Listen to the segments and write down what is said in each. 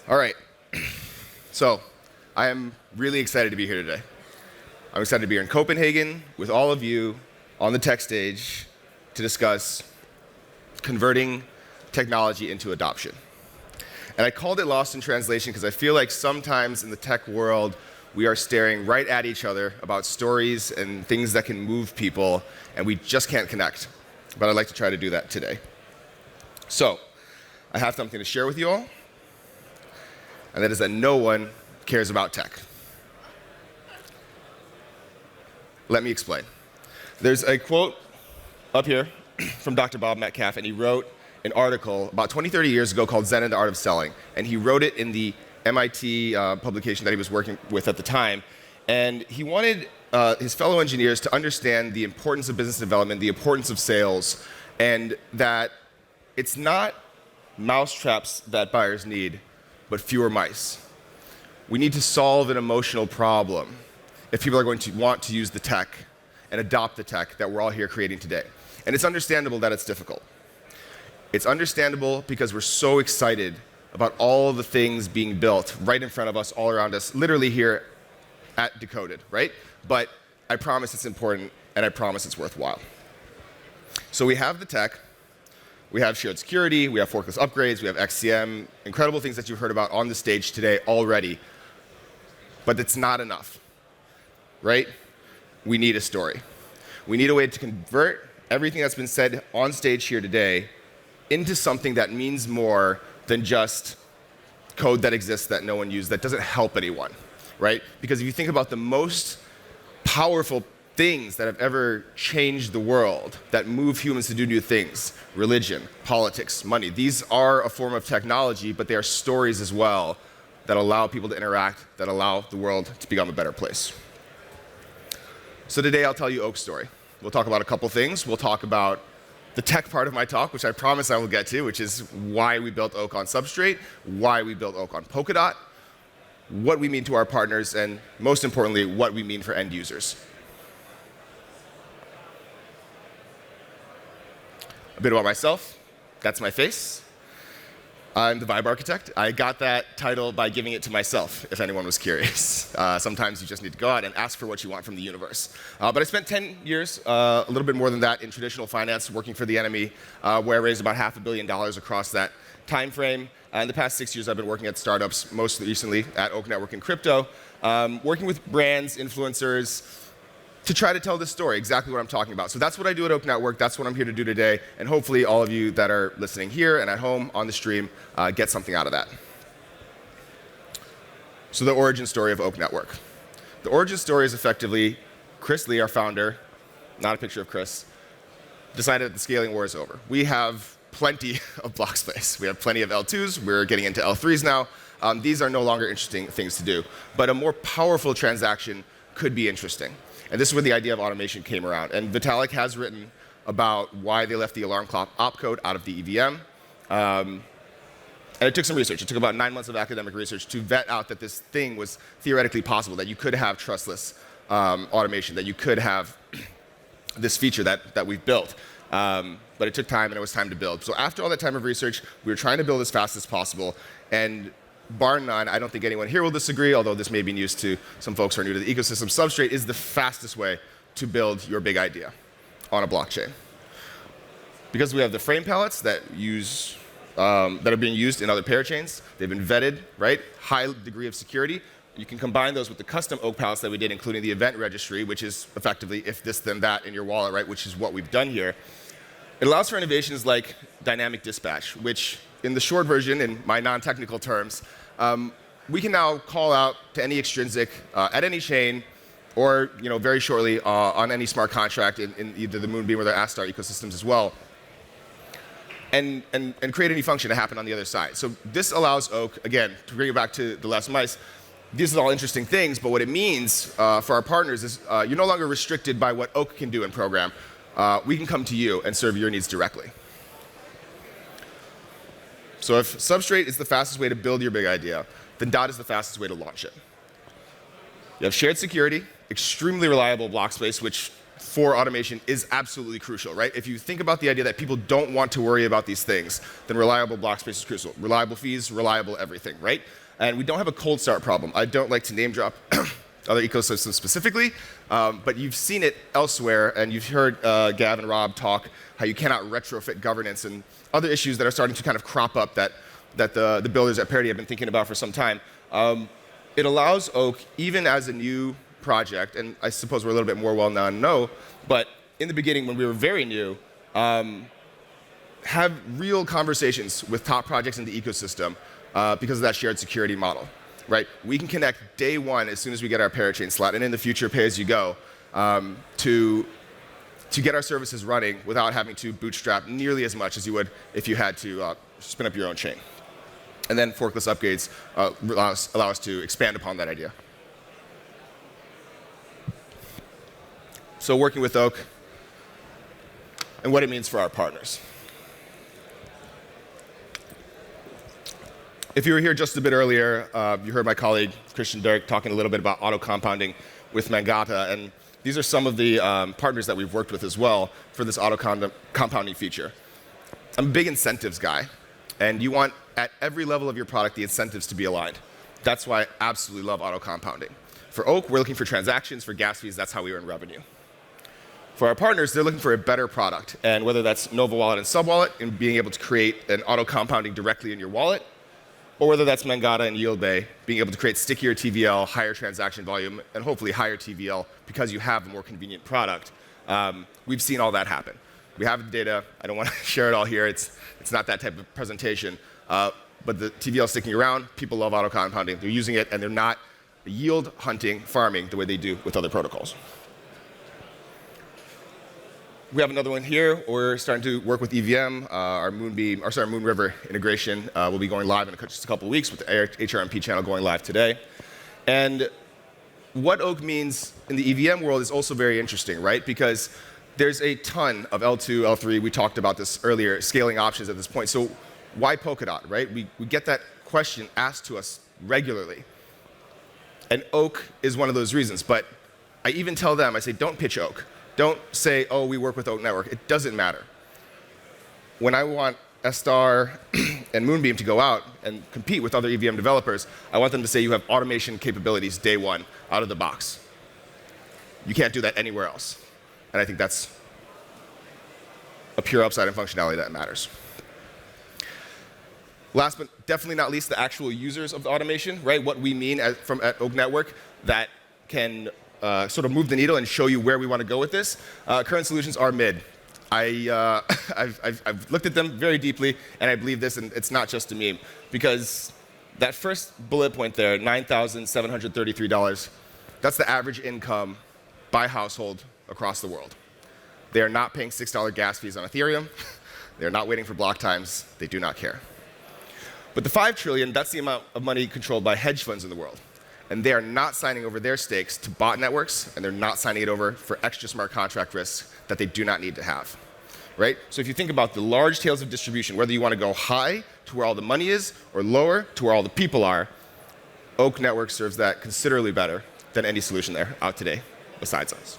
All right. So I am really excited to be here today. I'm excited to be here in Copenhagen with all of you on the tech stage to discuss converting technology into adoption. And I called it lost in translation because I feel like sometimes in the tech world, we are staring right at each other about stories and things that can move people, and we just can't connect. But I'd like to try to do that today. So I have something to share with you all, and that is that no one cares about tech. Let me explain. There's a quote up here from Dr. Bob Metcalfe, and he wrote an article about 20, 30 years ago called Zen and the Art of Selling. And he wrote it in the MIT publication that he was working with at the time. And he wanted his fellow engineers to understand the importance of business development, the importance of sales, and that it's not mousetraps that buyers need, but fewer mice. We need to solve an emotional problem if people are going to want to use the tech and adopt the tech that we're all here creating today. And it's understandable that it's difficult. It's understandable because we're so excited about all the things being built right in front of us, all around us, literally here at Decoded, right? But I promise it's important, and I promise it's worthwhile. So we have the tech. We have shared security, we have forkless upgrades, we have XCM, incredible things that you've heard about on the stage today already. But it's not enough, right? We need a story. We need a way to convert everything that's been said on stage here today into something that means more than just code that exists that no one uses, that doesn't help anyone, right? Because if you think about the most powerful things that have ever changed the world, that move humans to do new things, religion, politics, money, these are a form of technology, but they are stories as well that allow people to interact, that allow the world to become a better place. So today I'll tell you Oak's story. We'll talk about a couple things. We'll talk about the tech part of my talk, which I promise I will get to, which is why we built Oak on Substrate, why we built Oak on Polkadot, what we mean to our partners, and most importantly, what we mean for end users. A bit about myself. That's my face. I'm the Vibe Architect. I got that title by giving it to myself, if anyone was curious. Sometimes you just need to go out and ask for what you want from the universe. But I spent 10 years, a little bit more than that, in traditional finance, working for the enemy, where I raised about $500 million across that time frame. In the past 6 years, I've been working at startups, most recently at Oak Network and crypto, working with brands, influencers, to try to tell this story, exactly what I'm talking about. So that's what I do at Oak Network. That's what I'm here to do today. And hopefully all of you that are listening here and at home on the stream get something out of that. So the origin story of Oak Network. The origin story is effectively Chris Lee, our founder, not a picture of Chris, decided that the scaling war is over. We have plenty of block space. We have plenty of L2s. We're getting into L3s now. These are no longer interesting things to do. But a more powerful transaction could be interesting. And this is where the idea of automation came around. And Vitalik has written about why they left the alarm clock opcode out of the EVM. And it took some research. It took about 9 months of academic research to vet out that this thing was theoretically possible, that you could have trustless automation, that you could have this feature that we've built. But it took time, and it was time to build. So after all that time of research, we were trying to build as fast as possible. And bar none, I don't think anyone here will disagree, although this may be news to some folks who are new to the ecosystem, Substrate is the fastest way to build your big idea on a blockchain. Because we have the frame palettes that are being used in other parachains. They've been vetted, right? High degree of security. You can combine those with the custom Oak palettes that we did, including the event registry, which is effectively if this, then that in your wallet, right? Which is what we've done here. It allows for innovations like dynamic dispatch, which in the short version, in my non-technical terms, we can now call out to any extrinsic at any chain, or very shortly on any smart contract in either the Moonbeam or the Astar ecosystems as well, and create any function to happen on the other side. So this allows Oak, again, to bring it back to the less mice. These are all interesting things, but what it means for our partners is you're no longer restricted by what Oak can do and program. We can come to you and serve your needs directly. So if Substrate is the fastest way to build your big idea, then Dot is the fastest way to launch it. You have shared security, extremely reliable block space, which for automation is absolutely crucial, right? If you think about the idea that people don't want to worry about these things, then reliable block space is crucial. Reliable fees, reliable everything, right? And we don't have a cold start problem. I don't like to name drop other ecosystems specifically, but you've seen it elsewhere, and you've heard Gav and Rob talk how you cannot retrofit governance and other issues that are starting to kind of crop up that the builders at Parity have been thinking about for some time. It allows Oak, even as a new project, and I suppose we're a little bit more well-known now, but in the beginning when we were very new, have real conversations with top projects in the ecosystem because of that shared security model, right? We can connect day one as soon as we get our parachain slot, and in the future, pay as you go, to get our services running without having to bootstrap nearly as much as you would if you had to spin up your own chain. And then forkless upgrades allow us to expand upon that idea. So working with Oak and what it means for our partners. If you were here just a bit earlier, you heard my colleague Christian Dirk talking a little bit about auto compounding with Mangata, and these are some of the partners that we've worked with as well for this auto compounding feature. I'm a big incentives guy, and you want at every level of your product the incentives to be aligned. That's why I absolutely love auto compounding. For Oak, we're looking for transactions. For gas fees, that's how we earn revenue. For our partners, they're looking for a better product, and whether that's Nova Wallet and Subwallet and being able to create an auto compounding directly in your wallet, or whether that's Mangata and YieldBay, being able to create stickier TVL, higher transaction volume, and hopefully higher TVL because you have a more convenient product. We've seen all that happen. We have the data. I don't want to share it all here. It's not that type of presentation. But the TVL sticking around, people love auto compounding. They're using it, and they're not yield hunting, farming the way they do with other protocols. We have another one here. We're starting to work with EVM. Our Moon River integration will be going live in just a couple of weeks with the HRMP channel going live today. And what Oak means in the EVM world is also very interesting, right? Because there's a ton of L2, L3. We talked about this earlier, scaling options at this point. So why Polkadot, right? We get that question asked to us regularly. And Oak is one of those reasons. But I even tell them, I say, don't pitch Oak. Don't say, oh, we work with Oak Network. It doesn't matter. When I want Astar and Moonbeam to go out and compete with other EVM developers, I want them to say you have automation capabilities day one, out of the box. You can't do that anywhere else. And I think that's a pure upside in functionality that matters. Last but definitely not least, the actual users of the automation, right? What we mean at Oak Network that can sort of move the needle and show you where we want to go with this. Current solutions are mid. I've looked at them very deeply, and I believe this, and it's not just a meme, because that first bullet point there, $9,733, that's the average income by household across the world. They are not paying $6 gas fees on Ethereum. They're not waiting for block times. They do not care. But the $5 trillion, that's the amount of money controlled by hedge funds in the world. And they are not signing over their stakes to bot networks, and they're not signing it over for extra smart contract risks that they do not need to have, right? So if you think about the large tails of distribution, whether you want to go high to where all the money is or lower to where all the people are, Oak Network serves that considerably better than any solution there out today besides us.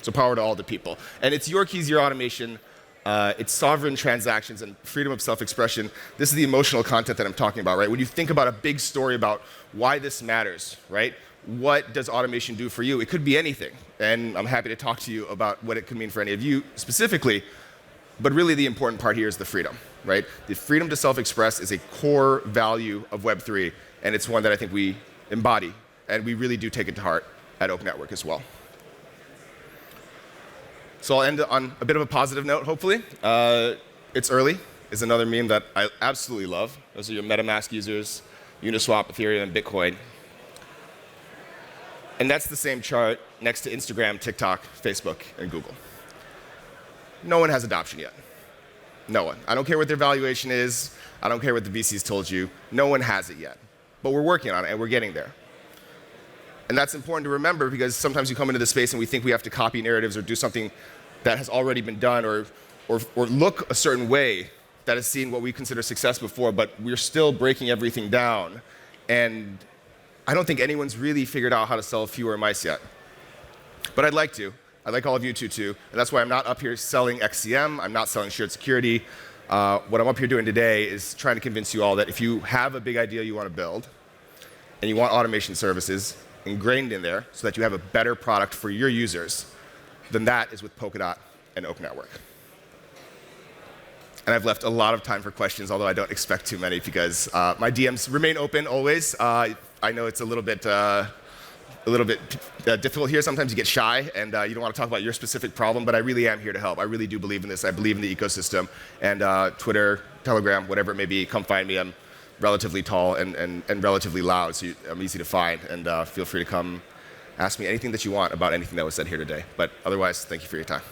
So power to all the people. And it's your keys, your automation. It's sovereign transactions and freedom of self-expression. This is the emotional content that I'm talking about, right? When you think about a big story about why this matters, right? What does automation do for you? It could be anything. And I'm happy to talk to you about what it could mean for any of you specifically. But really the important part here is the freedom, right? The freedom to self-express is a core value of Web3. And it's one that I think we embody. And we really do take it to heart at Oak Network as well. So I'll end on a bit of a positive note, hopefully. It's early is another meme that I absolutely love. Those are your MetaMask users, Uniswap, Ethereum, and Bitcoin. And that's the same chart next to Instagram, TikTok, Facebook, and Google. No one has adoption yet. No one. I don't care what their valuation is. I don't care what the VCs told you. No one has it yet. But we're working on it, and we're getting there. And that's important to remember because sometimes you come into the space and we think we have to copy narratives or do something that has already been done or look a certain way that has seen what we consider success before, but we're still breaking everything down. And I don't think anyone's really figured out how to sell fewer mice yet. But I'd like to. I'd like all of you to too. And that's why I'm not up here selling XCM. I'm not selling shared security. What I'm up here doing today is trying to convince you all that if you have a big idea you want to build, and you want automation services ingrained in there so that you have a better product for your users, then that is with Polkadot and Oak Network. And I've left a lot of time for questions, although I don't expect too many because my DMs remain open always. I know it's a little bit difficult here. Sometimes you get shy and you don't want to talk about your specific problem, but I really am here to help. I really do believe in this. I believe in the ecosystem. And Twitter, Telegram, whatever it may be, come find me. I'm relatively tall and relatively loud, so I'm easy to find. And feel free to come ask me anything that you want about anything that was said here today. But otherwise, thank you for your time.